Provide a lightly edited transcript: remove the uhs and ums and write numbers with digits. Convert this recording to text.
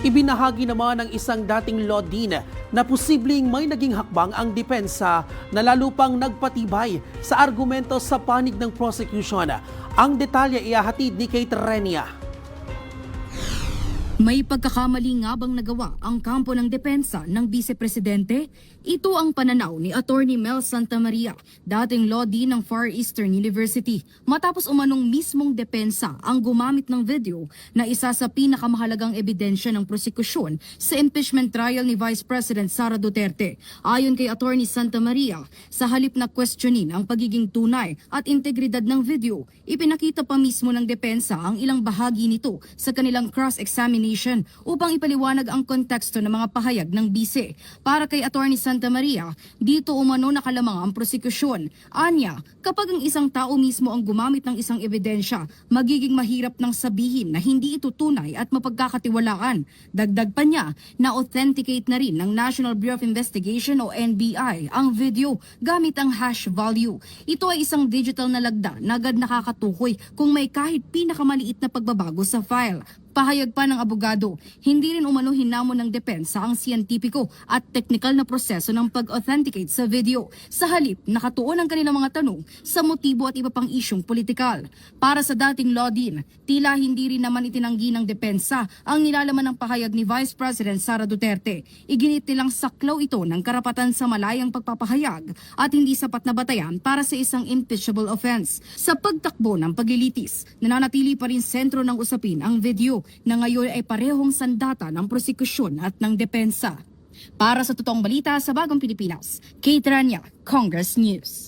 Ibinahagi naman ng isang dating law dean na posibleng may naging hakbang ang depensa na lalo pang nagpatibay sa argumento sa panig ng prosecution. Ang detalye ihahatid ni Kate Renia. May pagkakamali nga bang nagawa ang kampo ng depensa ng Vice Presidente? Ito ang pananaw ni Attorney Mel Santamaria, dating law dean ng Far Eastern University, matapos umanong mismong depensa ang gumamit ng video na isa sa pinakamahalagang ebidensya ng prosekusyon sa impeachment trial ni Vice President Sara Duterte. Ayon kay Attorney Santamaria, sa halip na questionin ang pagiging tunay at integridad ng video, ipinakita pa mismo ng depensa ang ilang bahagi nito sa kanilang cross-examination upang ipaliwanag ang konteksto ng mga pahayag ng bise. Para kay Attorney Santamaria, dito umano nakalamang ang prosekusyon. Anya, kapag ang isang tao mismo ang gumamit ng isang ebidensya, magiging mahirap nang sabihin na hindi ito tunay at mapagkakatiwalaan. Dagdag pa niya na authenticate na rin ng National Bureau of Investigation o NBI ang video gamit ang hash value. Ito ay isang digital na lagda na agad nakakatukoy kung may kahit pinakamaliit na pagbabago sa file. Pahayag pa ng abogado, hindi rin umano hinamon ng depensa ang siyentipiko at teknikal na proseso ng pag-authenticate sa video. Sa halip, nakatuon ang kanilang mga tanong sa motibo at iba pang isyong politikal. Para sa dating law dean, tila hindi rin naman itinanggi ng depensa ang nilalaman ng pahayag ni Vice President Sara Duterte. Iginit nilang saklaw ito ng karapatan sa malayang pagpapahayag at hindi sapat na batayan para sa isang impeachable offense. Sa pagtakbo ng paglilitis, nananatili pa rin sentro ng usapin ang video na ngayon ay parehong sandata ng prosekusyon at ng depensa. Para sa totoong balita sa Bagong Pilipinas, Kate Rania, Congress News.